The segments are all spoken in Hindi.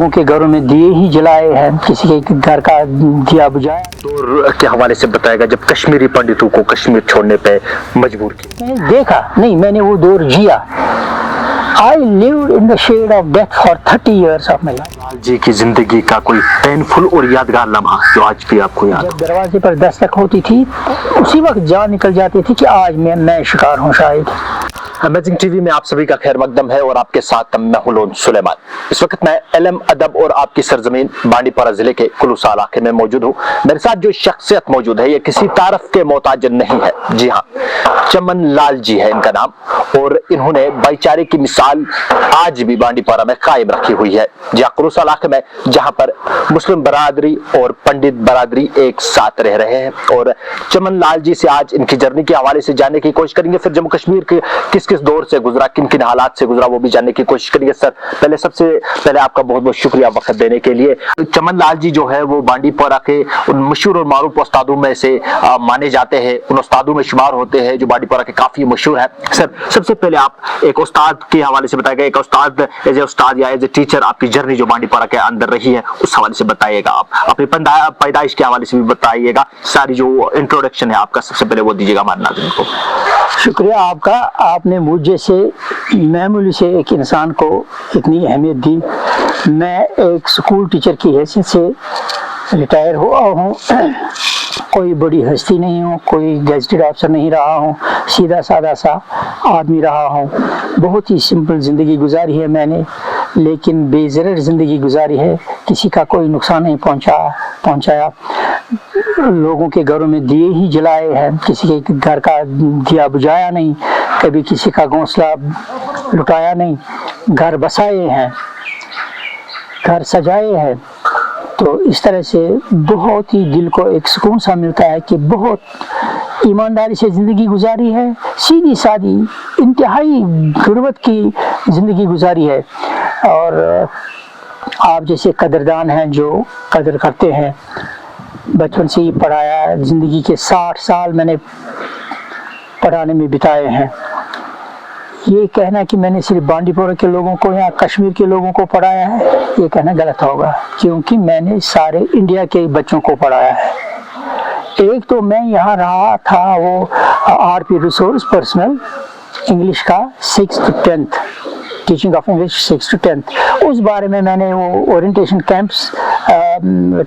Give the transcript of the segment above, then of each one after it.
लोगों के घरों में दिए ही जलाए हैं, किसी के घर का दिया बुझाया। दौर के हवाले से बताएगा जब कश्मीरी पंडितों को कश्मीर छोड़ने पे मजबूर किया। मैंने देखा नहीं, मैंने वो दौर जिया। I lived in the shade of death for 30 years of my life. Lal ji की जिंदगी का कोई पेनफुल और यादगार लम्हा जो आज भी आपको याद जब दरवाजे पर दस्तक होती थी उसी वक्त जान निकल जाती थी कि आज मैं शिकार हूँ शायद। अमेजिंग टीवी में आप सभी का खैर मकदम है और आपके साथ मैं हूं लोन सुलेमान। इस वक्त मैं एलएम अदब और आपकी सरजमीन बांडीपोरा जिले के कुलूसा इलाके में मौजूद हूं। मेरे साथ जो शख्सियत मौजूद है ये किसी तारफ के मोहताज नहीं है। जी हाँ, चमन लाल जी है इनका नाम और इन्होंने भाईचारे की मिसाल आज भी बांडीपोरा में कायम रखी हुई है। जी हाँ, कुलूसा इलाके में जहाँ पर मुस्लिम बरादरी और पंडित बरादरी एक साथ रह रहे हैं और चमन लाल जी से आज इनकी जर्नी के हवाले से जानने की कोशिश करेंगे। फिर जम्मू कश्मीर के किस दौर से गुजरा, किन किन हालात से गुजरा वो भी जानने की कोशिश करेंगे। सर सबसे पहले आपका बहुत बहुत शुक्रिया वक्त देने के लिए। चमन लाल जी जो है वो बांडीपोरा के उन मशहूर और मारूफ उस्तादों में से माने जाते हैं, उन उस्तादों में शुमार होते हैं जो बांडीपोरा के काफी मशहूर है। सर सबसे पहले आप एक उस्ताद के हवाले से बताएगा, एक उस्ताद एज ए उस्ताद या एज ए टीचर आपकी जर्नी जो बांडीपोरा के अंदर रही है उस हवाले से बताइएगा। आप अपनी पैदाइश के हवाले से भी बताइएगा। सारी जो इंट्रोडक्शन है आपका सबसे पहले वो दीजिएगा हमारे नाज़रीन को। शुक्रिया आपका, आपने मुझ जैसे मामूली से एक इंसान को इतनी अहमियत दी। मैं एक स्कूल टीचर की हैसियत से रिटायर हुआ हूँ, कोई बड़ी हस्ती नहीं हूँ, कोई गैजेटेड अफसर नहीं रहा हूँ, सीधा साधा सा आदमी रहा हूँ। बहुत ही सिंपल ज़िंदगी गुजारी है मैंने, लेकिन बेज़रर ज़िंदगी गुजारी है। किसी का कोई नुकसान नहीं पहुँचाया। लोगों के घरों में दिए ही जलाए हैं, किसी के घर का दिया बुझाया नहीं, कभी किसी का घोंसला लुटाया नहीं, घर बसाए हैं, घर सजाए हैं। तो इस तरह से बहुत ही दिल को एक सुकून सा मिलता है कि बहुत ईमानदारी से ज़िंदगी गुजारी है, सीधी सादी इंतहाई गुर्बत की ज़िंदगी गुजारी है। और आप जैसे कदरदान हैं जो कदर करते हैं, बचपन से ही पढ़ाया, ज़िंदगी के 60 साल मैंने पढ़ाने में बिताए हैं। ये कहना कि मैंने सिर्फ बांडीपोरा के लोगों को या कश्मीर के लोगों को पढ़ाया है, ये कहना गलत होगा, क्योंकि मैंने सारे इंडिया के बच्चों को पढ़ाया है। एक तो मैं यहाँ रहा था वो आरपी रिसोर्स पर्सनल इंग्लिश का 6th to 10th, teaching of English 6th to 10th। उस बारे में मैंने वो ओरिएंटेशन कैंप्स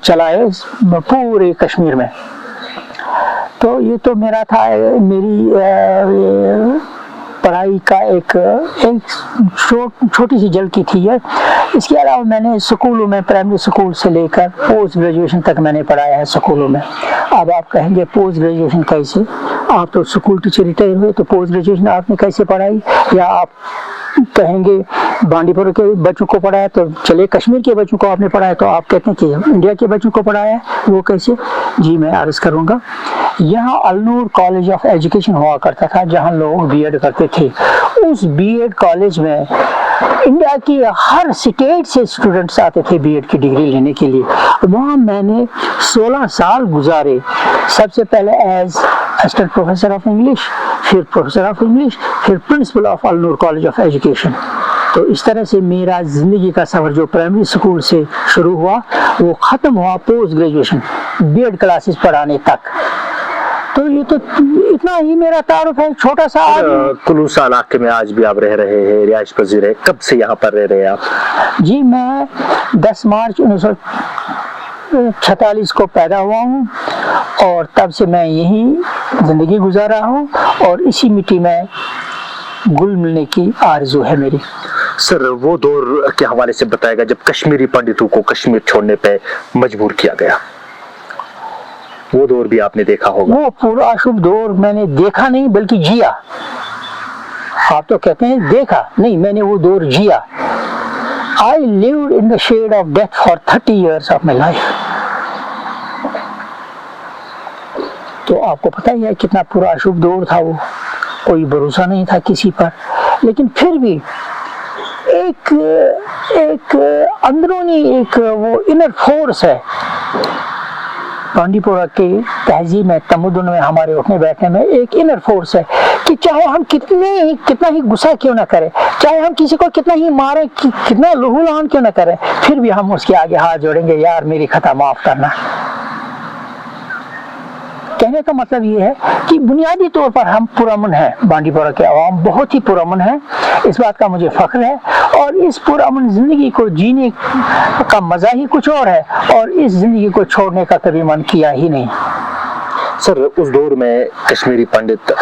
चलाए पूरे कश्मीर में। तो ये तो मेरा था, मेरी पढ़ाई का एक छोटी सी झलकी थी है। इसके अलावा मैंने स्कूलों में, प्राइमरी स्कूल से लेकर पोस्ट ग्रेजुएशन तक मैंने पढ़ाया है स्कूलों में। अब आप कहेंगे पोस्ट ग्रेजुएशन कैसे, आप तो स्कूल टीचर रिटायर हुए तो पोस्ट ग्रेजुएशन आपने कैसे पढ़ाई, या आप कहेंगे बांडीपोरा के बच्चों को पढ़ाया तो चले कश्मीर के बच्चों को आपने पढ़ाया, तो आप कहते हैं कि इंडिया के बच्चों को पढ़ाया, वो कैसे? जी मैं अर्ज करूँगा। यहाँ अलनूर कॉलेज ऑफ एजुकेशन हुआ करता था जहाँ लोग बीएड करते थे। उस बीएड कॉलेज में इंडिया की हर स्टेट से स्टूडेंट्स आते थे बीएड की डिग्री लेने के लिए। वहाँ मैंने 16 साल गुजारे, सबसे पहले as assistant professor of English, फिर प्रोफेसर ऑफ इंग्लिश, फिर principal of Alnoor college of education. तो इस तरह से मेरा ज़िंदगी का सफ़र जो प्राइमरी स्कूल से शुरू हुआ वो ख़त्म हुआ पोस्ट ग्रेजुएशन बीएड क्लासेस पढ़ाने तक। तो ये तो इतना ही मेरा तारुफ है, छोटा सा। कुलूसा इलाके में आज भी आप रह रहे हैं, रिहाइश पजीर है, कब से यहाँ पर रह रहे हैं आप? जी मैं 10 मार्च 1946 को पैदा हुआ हूँ और तब से मैं यही ज़िंदगी गुजार रहा हूँ और इसी मिट्टी में गुल मिलने की आरज़ू है मेरी। सर वो दौर के हवाले से बताएगा जब कश्मीरी पंडितों को कश्मीर छोड़ने पे मजबूर किया गया, वो दौर भी आपने देखा होगा। वो पूरा अशुभ दौर मैंने देखा नहीं बल्कि जिया। आप तो कहते हैं देखा नहीं, मैंने वो दौर जिया। I lived in the shade of death for 30 years of my life. तो आपको पता ही है कितना पूरा अशुभ दौर था वो, कोई भरोसा नहीं था किसी पर, लेकिन फिर भी एक अंदरूनी एक वो इनर फोर्स है बांडीपोरा के तहजीब में, तमद्दुन में, हमारे उठने बैठने में एक इनर फोर्स है कि चाहे हम कितना ही गुस्सा क्यों ना करें, चाहे हम किसी को कितना ही मारें, कितना लहूलुहान क्यों ना करें, फिर भी हम उसके आगे हाथ जोड़ेंगे, यार मेरी खता माफ करना। कहने का मतलब ये है कि बुनियादी तौर पर हम पुरअमन हैं, बांडीपोरा के अवाम बहुत ही पुरअमन है, इस बात का मुझे फख्र है। और इस पुरअमन जिंदगी को जीने का मजा ही कुछ और है, और इस जिंदगी को छोड़ने का कभी मन किया ही नहीं। सर, उस दौर में कश्मीरी पंडित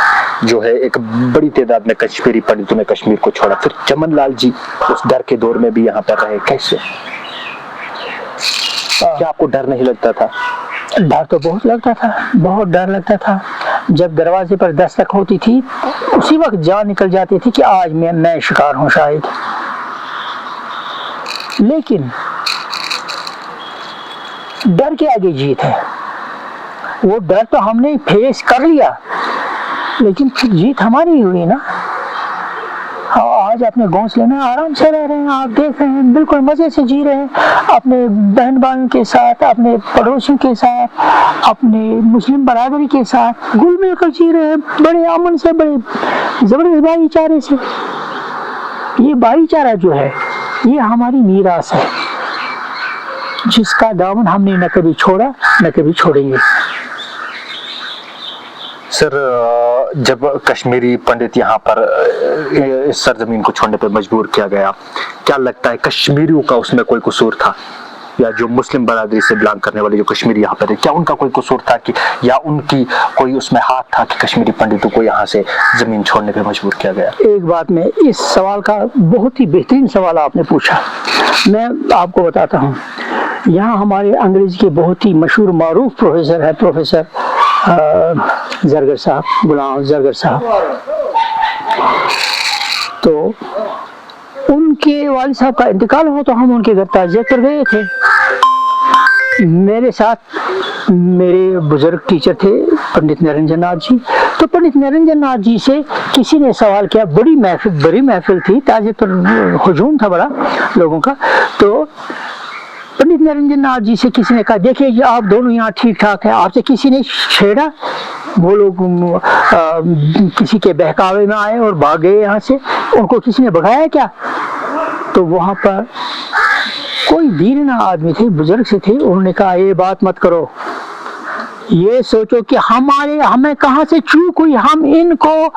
जो है, एक बड़ी तादाद में कश्मीरी पंडितों ने कश्मीर को छोड़ा, फिर चमन लाल जी उस डर के दौर में भी यहाँ पर रहे, कैसे? क्या आपको डर नहीं लगता था? डर तो बहुत लगता था, बहुत डर लगता था। जब दरवाजे पर दस्तक होती थी उसी वक्त जान निकल जाती थी कि आज मैं शिकार हूं शायद। लेकिन डर के आगे जीत है, वो डर तो हमने फेस कर लिया, लेकिन जीत हमारी ही हुई ना। आज अपने घोंसले में आराम से रह रहे हैं, आप देख रहे हैं, बिल्कुल मजे से जी रहे हैं, अपने बहन भाइयों के साथ, अपने पड़ोसियों के साथ, अपने मुस्लिम बरादरी के साथ घुल मिल कर जी रहे हैं, बड़े अमन से, बड़े जबरदस्त भाईचारे से। ये भाईचारा जो है ये हमारी मीरास है, जिसका दामन हमने न कभी छोड़ा न कभी छोड़ेंगे। सर, जब कश्मीरी पंडित यहाँ पर इस सरजमीन को छोड़ने पर मजबूर किया गया, क्या लगता है कश्मीरियों का उसमें कोई कसूर था, या जो मुस्लिम बरादरी से बिलोंग करने वाले जो कश्मीरी यहाँ पर है, क्या उनका कोई कसूर था कि, या उनकी कोई उसमें हाथ था कि कश्मीरी पंडितों को यहाँ से जमीन छोड़ने पर मजबूर किया गया? एक बात में, इस सवाल का बहुत ही बेहतरीन सवाल आपने पूछा, मैं आपको बताता हूँ। यहाँ हमारे अंग्रेजी के बहुत ही मशहूर मारूफ प्रोफेसर है, प्रोफेसर जरगर साहब, गुलाम जरगर साहब। तो उनके वालिद साहब का इंतकाल हुआ तो हम उनके घर ताज़ियत पर गए थे। मेरे साथ मेरे बुजुर्ग टीचर थे पंडित निरंजन नाथ जी। तो पंडित निरंजन नाथ जी से किसी ने सवाल किया, बड़ी महफिल थी, ताज़ियत पर हुजूम था बड़ा लोगों का। तो पंडित निरंजन नाथ जी से किसी ने कहा, देखिए जी आप दोनों यहाँ ठीक ठाक हैं, आपसे किसी ने छेड़ा? वो लोग किसी के बहकावे में आए और भाग गए यहाँ से, उनको किसी ने भगाया क्या? तो वहां पर कोई दीनना आदमी थे, बुजुर्ग से थे, उन्होंने कहा ये बात मत करो, ये सोचो कि हमें कहाँ से चूक हुई, हम इनको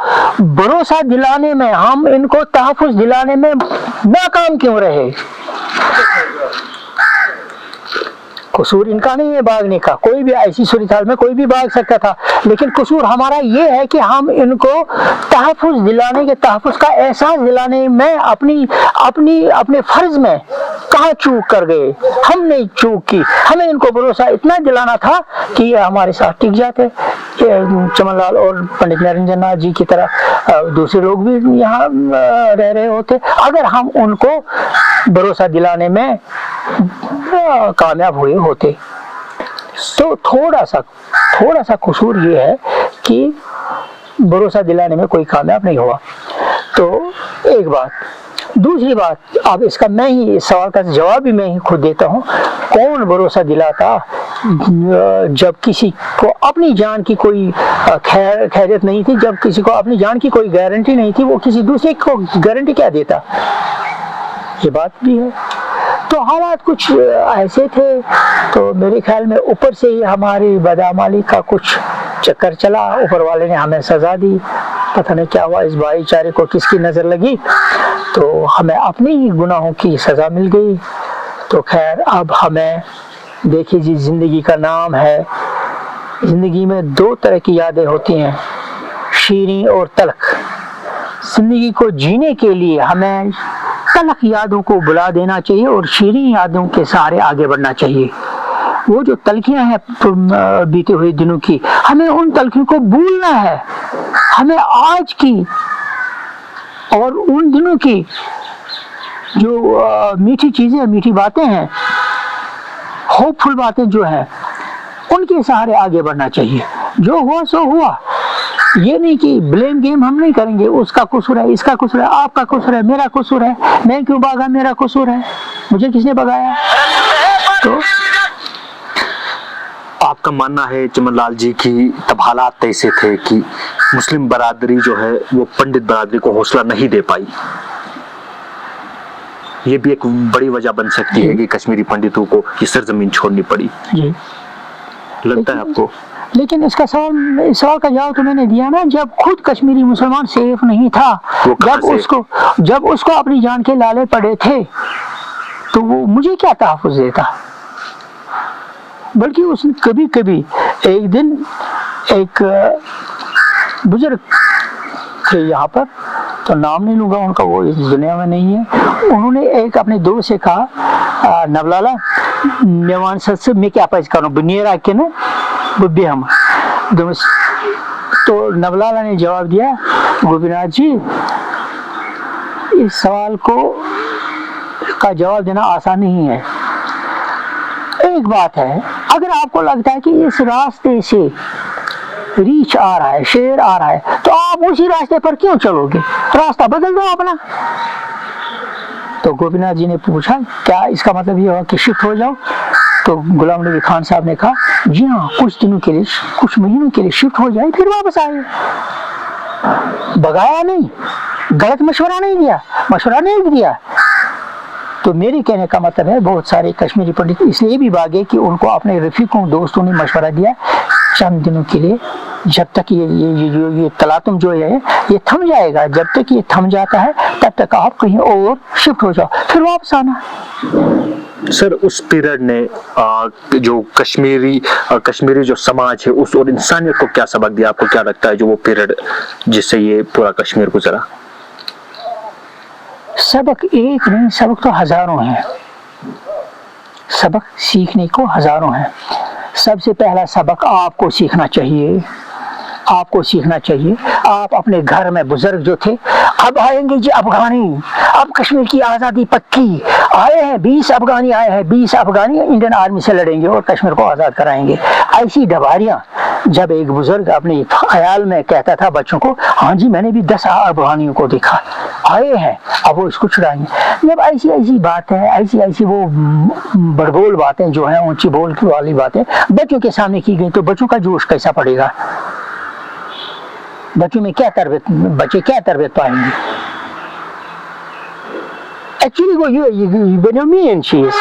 भरोसा दिलाने में, हम इनको तहफ़्फ़ुज़ दिलाने में नाकाम क्यों रहे। कसूर इनका नहीं है भागने का, कोई भी ऐसी सूरत हाल में कोई भी भाग सकता था, लेकिन कसूर हमारा ये है कि हम इनको तहफ़्फ़ुज़ दिलाने के, तहफ़्फ़ुज़ का एहसास दिलाने में अपने फर्ज में कहाँ चूक कर गए। हमने चूक की, हमें इनको भरोसा इतना दिलाना था कि ये हमारे साथ टिक जाते। चमन लाल और पंडित निरंजन नाथ जी की तरह दूसरे लोग भी यहाँ रह रहे होते, अगर हम उनको भरोसा दिलाने में कामयाब हुए होते। तो थोड़ा सा कसूर ये है कि भरोसा दिलाने में कोई कामयाब नहीं हुआ। तो एक बात, दूसरी बात, अब इसका मैं ही, इस सवाल का जवाब भी मैं ही खुद देता हूँ। कौन भरोसा दिलाता जब किसी को अपनी जान की कोई खैरियत नहीं थी, जब किसी को अपनी जान की कोई गारंटी नहीं थी, वो किसी दूसरे को गारंटी क्या देता? ये बात भी है। तो हालात कुछ ऐसे थे, तो मेरे ख्याल में ऊपर से ही हमारी बदआमली का कुछ चक्कर चला, ऊपर वाले ने हमें सजा दी, पता नहीं क्या हुआ, इस भाईचारे को किसकी नजर लगी, तो हमें अपने ही गुनाहों की सजा मिल गई। तो खैर, अब हमें देखिए जी, जिंदगी का नाम है, जिंदगी में दो तरह की यादें होती हैं, शीरीं और तल्ख। जिंदगी को जीने के लिए हमें तल्ख यादों को भुला देना चाहिए और शीरीं यादों के सहारे आगे बढ़ना चाहिए। वो जो तलखियां हैं बीते हुए दिनों की, हमें उन तलखियों को भूलना है। हमें आज की और उन दिनों की जो मीठी चीजें, मीठी बातें हैं, होपफुल बातें जो हैं, उनके सहारे आगे बढ़ना चाहिए। जो हुआ सो हुआ, ये नहीं कि ब्लेम गेम हम नहीं करेंगे, उसका कसूर है, इसका कसूर है, आपका कसूर है, मेरा कसूर है, मैं क्यों भागा, मेरा कसूर है, मुझे किसने भगाया। तो आपका मानना है चमन लाल जी की तब हालात ऐसे थे कि मुस्लिम बरादरी जो है वो पंडित बरादरी को हौसला नहीं दे पाई, ये भी एक बड़ी वजह बन सकती है कि कश्मीरी पंडितों को ये सरजमीन छोड़नी पड़ी। जी, लगता है आपको? लेकिन इस सवाल का जवाब तो मैंने दिया ना, जब खुद कश्मीरी मुसलमान सेफ नहीं था, जब उसको अपनी जान के लाले पड़े थे, तो वो मुझे क्या तहफ़्फ़ुज़ देता। बल्कि उसने कभी कभी एक दिन एक बुजुर्ग थे यहाँ पर, तो नाम नहीं लूँगा उनका, वो इस दुनिया में नहीं है, उन्होंने एक अपने दोस्त से कहा, नवलाला मेवान सच से मैं क्या पैसा करूँ बुनियर के ना बुद्धि हम दोस्त। तो नवलाला ने जवाब दिया, गोपीनाथ जी इस सवाल का जवाब देना आसान नहीं है। एक बात है, अगर आपको लगता है कि इस रास्ते से रीछ आ रहा है, शेर आ रहा है, तो आप उसी रास्ते पर क्यों चलोगे, रास्ता बदल दो अपना। तो गोपीनाथ जी ने पूछा, क्या इसका मतलब ये हुआ कि शिफ्ट हो जाओ? तो गुलाम नबी खान साहब ने कहा, जी हाँ, कुछ दिनों के लिए, कुछ महीनों के लिए शिफ्ट हो जाए, फिर वापस आए। भगाया नहीं, गलत मशवरा नहीं दिया, मशवरा नहीं दिया। तो मेरे कहने का मतलब है, बहुत सारे कश्मीरी पंडित इसलिए भी भागे कि उनको अपने रफीकों दोस्तों ने मशवरा दिया चंद दिनों के लिए, जब तक ये तलातुम जो है ये थम जाएगा, जब तक ये थम जाता है तब तक आप कहीं और शिफ्ट हो जाओ, फिर वापस आना। सर उस पीरियड ने जो कश्मीरी जो समाज है उस और इंसानियत को क्या सबक दिया? आपको क्या लगता है जो वो पीरियड जिससे ये पूरा कश्मीर गुजरा? सबक एक नहीं, सबक तो हजारों हैं, सबक सीखने को हजारों हैं। सबसे पहला सबक आपको सीखना चाहिए, आपको सीखना चाहिए। आप अपने घर में बुजुर्ग जो थे, अब आएंगे जी अफगानी, अब कश्मीर की आज़ादी पक्की, आए हैं 20 अफगानी आए हैं, 20 अफगानी इंडियन आर्मी से लड़ेंगे और कश्मीर को आज़ाद कराएंगे। ऐसी डबारियाँ जब एक बुजुर्ग अपने ख्याल में कहता था बच्चों को, हाँ जी मैंने भी 10 अफगानियों को देखा, आए हैं, अब वो इसको छुड़ाएंगे। जब ऐसी बात है, ऐसी वो बड़बोल बातें जो हैं, ऊंची बोल वाली बातें बच्चों के सामने की गई, तो बच्चों का जोश कैसा पड़ेगा? बच्चों में बच्चे क्या तरबियत पाएंगे? एक्चुअली वो ये बेनमीन चीज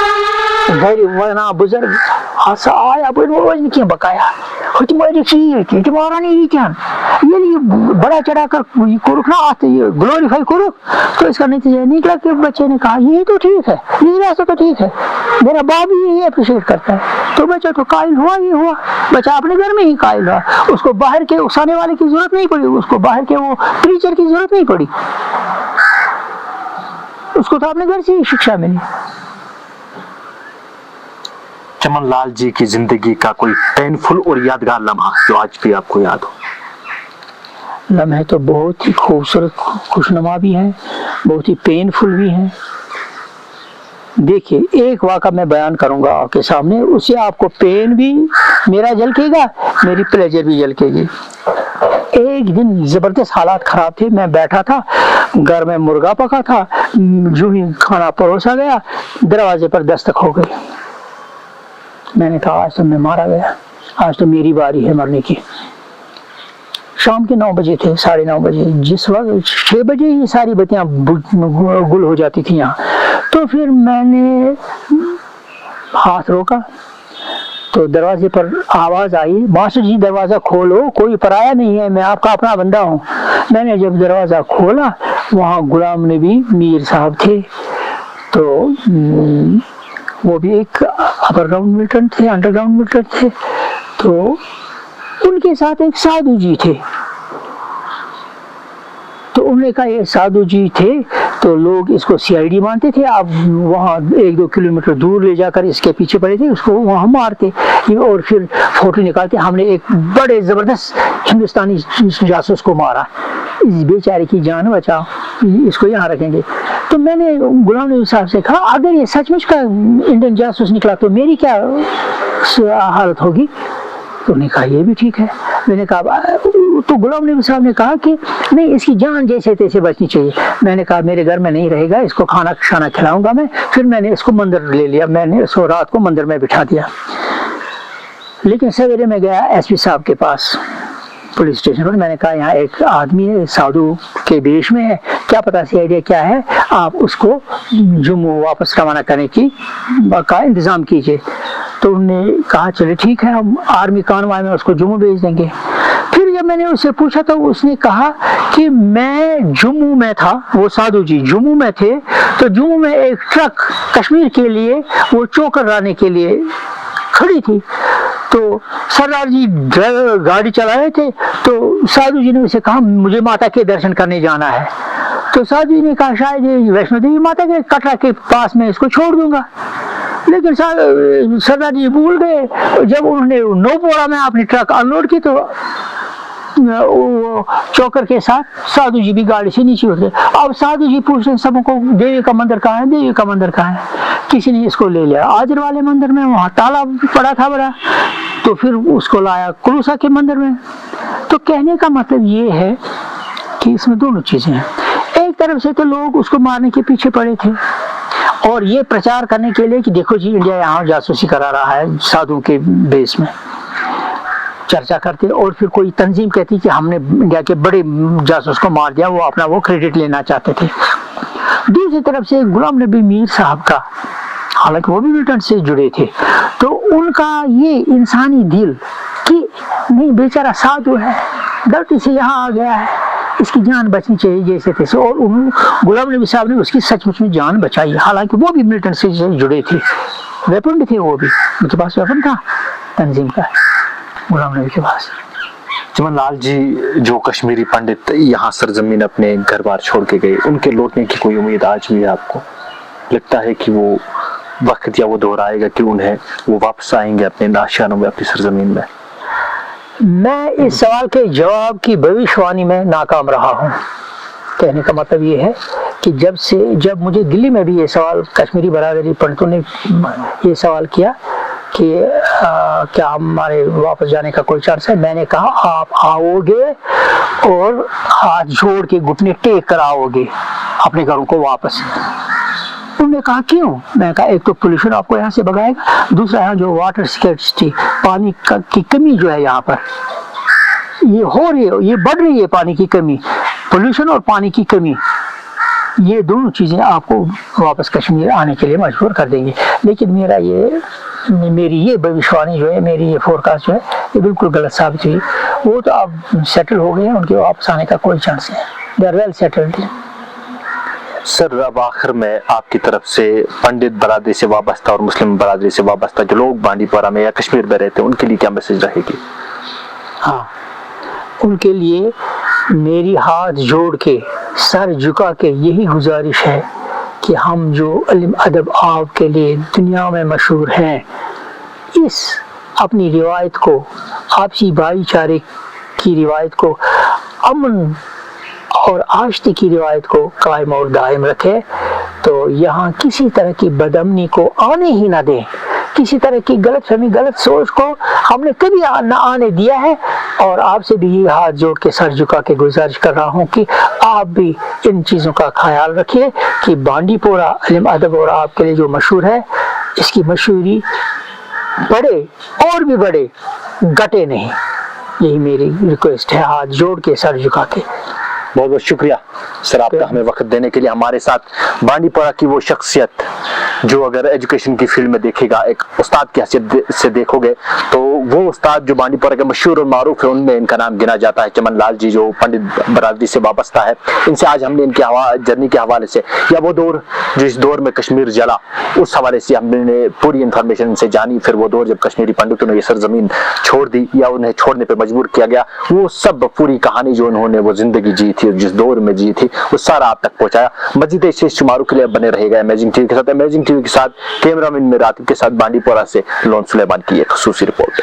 घर वरना बुजुर्ग हंसा आया वजन क्यों बकाया तुम्हारी चीज की तुम्हारा नहीं क्या ये बड़ा चढ़ा कर करो ना आते ये ग्लोरीफाई करो। तो इसका नतीजा निकला कि बच्चे ने कहा ये तो ठीक है, ये रास्ता तो ठीक है, मेरा बाप भी यही अप्रिशिएट करता है। तो बच्चा तो कायल हुआ, ये हुआ बच्चा अपने घर में ही कायल हुआ, उसको बाहर के उकसाने वाले की जरूरत नहीं पड़ी, उसको बाहर के वो टीचर की जरूरत नहीं पड़ी, उसको तो अपने घर से ही शिक्षा मिली। चमन लाल जी की जिंदगी का कोई पेनफुल और यादगार लम्हा जो आज भी आपको याद हो? लम्हे तो बहुत ही खूबसूरत खुशनुमा भी हैं, बहुत ही पेनफुल भी हैं। देखिए एक वाक़ा मैं बयान करूंगा आपके सामने, उससे आपको पेन भी मेरा झलकेगा, मेरी प्लेजर भी झलकेगी। एक दिन जबरदस्त हालात खराब थे, मैं बैठा था, घर में मुर्गा पका था, जो ही खाना परोसा गया दरवाजे पर दस्तक हो गई। मैंने कहा आज तो मैं मारा गया, आज तो मेरी बारी है मरने की। शाम के 9 बजे थे, 9:30 बजे, जिस वक्त 6 बजे ही सारी बत्तियां गुल हो जाती थी यहाँ। तो फिर मैंने हाथ रोका तो दरवाजे पर आवाज आई, मास्टर जी दरवाजा खोलो, कोई पराया नहीं है, मैं आपका अपना बंदा हूँ। मैंने जब दरवाजा खोला वहाँ गुलाम नबी मीर साहब थे, तो वो भी एक अवरग्राउंड मिलिटेंट थे, अंडरग्राउंड मिलिटेंट थे। तो उनके साथ एक साधु जी थे, तो उन्होंने कहा ये साधु जी थे तो लोग इसको सीआईडी मानते थे, आप वहाँ 1-2 किलोमीटर दूर ले जाकर इसके पीछे पड़े थे, उसको वहाँ मारते और फिर फोटो निकालते, हमने एक बड़े जबरदस्त हिंदुस्तानी जासूस को मारा, इस बेचारे की जान बचाओ, इसको यहाँ रखेंगे। तो मैंने गुलाम नबी साहब से कहा अगर ये सचमुच का इंडियन जासूस निकला तो मेरी क्या हालत होगी? तो उन्होंने कहा ये भी ठीक है। मैंने कहा तो गुलाम नबी साहब ने कहा कि नहीं इसकी जान जैसे तैसे बचनी चाहिए। मैंने कहा मेरे घर में नहीं रहेगा, इसको खाना खाना खिलाऊंगा मैं। फिर मैंने इसको मंदिर ले लिया, मैंने इसको रात को मंदिर में बिठा दिया। लेकिन सवेरे में गया एसपी साहब के पास, पुलिस स्टेशन पर। मैंने कहा यहाँ एक आदमी है साधु के वेश में है, क्या पता सी आइडिया क्या है, आप उसको जम्मू वापस रवाना करने का इंतजाम कीजिए। तो उन्होंने कहा चले ठीक है, हम आर्मी कानवाई में उसको जम्मू भेज देंगे। फिर जब मैंने उससे पूछा तो उसने कहा कि मैं जम्मू में था, वो साधु जी जम्मू में थे, तो जम्मू में एक ट्रक कश्मीर के लिए वो चोकर लाने के लिए खड़ी थी, तो सरदार जी गाड़ी चला रहे थे, तो साधु जी ने उसे कहा मुझे माता के दर्शन करने जाना है। तो साधु जी ने कहा शायद वैष्णो देवी माता के कटरा के पास में इसको छोड़ दूंगा, लेकिन सरदार जी भूल गए। जब उन्होंने नौपोरा में अपनी ट्रक अनलोड की तो वो चौकर के साथ साधु जी भी गाड़ी से नीचे उतरे। अब साधु जी पूछ रहे सबको देवी का मंदिर कहाँ है, देवी का मंदिर कहाँ है, किसी ने इसको ले लिया आजर वाले मंदिर में, वहाँ ताला पड़ा था बड़ा, तो फिर उसको लाया कुलूसा के मंदिर में। तो कहने का मतलब ये है कि इसमें दोनों चीजें हैं, एक तरफ से तो लोग उसको मारने के पीछे पड़े थे और ये प्रचार करने के लिए कि देखो जी इंडिया यहाँ जासूसी करा रहा है, साधुओं के बेस में चर्चा करते, और फिर कोई तंजीम कहती कि हमने इंडिया के बड़े जासूस को मार दिया, वो अपना वो क्रेडिट लेना चाहते थे। दूसरी तरफ से गुलाम नबी मीर साहब का, हालांकि वो भी मिलिटेंट से जुड़े थे, तो उनका ये इंसानी दिल कि नहीं बेचारा साधु है, गलती से यहाँ आ गया है, इसकी जान बचनी चाहिए जैसे तैसे, और गुलाम नबी साहब ने उसकी सचमुच में जान बचाई। हालांकि वो भी मिलिटेंट से जुड़े थे, वेपन भी थे, वो भी उनके पास वेपन था तंजीम का गुलाम नबी के पास। चमन लाल जी जो कश्मीरी पंडित यहाँ सरजमीन अपने घर बार छोड़ के गए, उनके लौटने की कोई उम्मीद आज भी है आपको? लगता है कि वो वक्त या वो दौर आएगा कि उन्हें वो वापस आएंगे अपने नाशानों में, अपनी सरजमीन में? मैं इस सवाल के जवाब की भविष्यवाणी में नाकाम रहा हूँ। कहने का मतलब ये है कि जब मुझे दिल्ली में भी ये सवाल कश्मीरी बरादरी पंडितों ने ये सवाल किया कि क्या हमारे वापस जाने का कोई चांस है, मैंने कहा आप आओगे और हाथ जोड़ के घुटने टेक कर आओगे अपने घरों को वापस। उन्होंने कहा क्यों? मैंने कहा एक तो पोल्यूशन आपको यहाँ से भगाएगा, दूसरा यहाँ जो वाटर स्कैर्सिटी पानी की कमी जो है यहाँ पर ये हो रही है, ये बढ़ रही है पानी की कमी, पोल्यूशन और पानी की कमी, ये दोनों चीजें आपको वापस कश्मीर आने के लिए मजबूर कर देंगे। लेकिन मेरी ये भविष्यवाणी जो है, मेरी ये फोरकास्ट जो है, ये बिल्कुल गलत साबित हुई। वो तो अब सेटल हो गए हैं, उनके वापस आने का कोई चांस नहीं, they are well settled. Sir अब आखिर में आपकी तरफ से पंडित बरादरी से वाबस्ता और मुस्लिम बरादरी से वाबस्ता जो लोग बांडीपोरा में या कश्मीर में रहते हैं, उनके लिए क्या मैसेज रहेगी? हाँ, उनके लिए मेरी हाथ जोड़ के सर झुका के यही गुजारिश है कि हम जो इल्म अदब आब के लिए दुनिया में मशहूर हैं, इस अपनी रिवायत को, आपसी भाईचारे की रिवायत को, अमन और आश्ती की रिवायत को कायम और दायम रखे। तो यहाँ किसी तरह की बदअमनी को आने ही ना दें, किसी तरह की गलतफहमी, गलत सोच को हमने कभी ना आने दिया है। और आपसे भी ये हाथ जोड़ के सर झुका के गुजारिश कर रहा हूँ कि आप भी इन चीज़ों का ख्याल रखिए कि बांडीपोरा इल्म अदब और आपके लिए जो मशहूर है, इसकी मशहूरी बढ़े और भी बढ़े, घटे नहीं। यही मेरी रिक्वेस्ट है, हाथ जोड़ के सर झुका के। बहुत बहुत शुक्रिया सर आपका हमें वक्त देने के लिए। हमारे साथ बांडीपोरा की वो शख्सियत जो अगर एजुकेशन की फील्ड में देखेगा, एक उस्ताद की हैसियत से देखोगे तो वो उस्ताद जो बांडीपोरा के मशहूर और मारूफ है, उनमें इनका नाम गिना जाता है। चमन लाल जी जो पंडित बरादरी से वाबस्ता है, इनसे आज हमने इनकी जर्नी के हवाले से या वो दौर जो इस दौर में कश्मीर जला, उस हवाले से हमने पूरी इंफॉर्मेशन इनसे जानी। फिर वो दौर जब कश्मीरी पंडितों ने ये सरजमीन छोड़ दी या उन्हें छोड़ने पर मजबूर किया गया, वो सब पूरी कहानी जो उन्होंने वो जिंदगी जी थी, जिस दौर में जी थी, वो सारा आप तक पहुंचाया। मजीद इस शुमारों के लिए बने रहेगा अमेजिंग टीवी के साथ। अमेजिंग टीवी के साथ कैमरामैन मेरा आतिफ के साथ बांडीपोरा से लोन सुलेमान की एक खसूसी रिपोर्ट।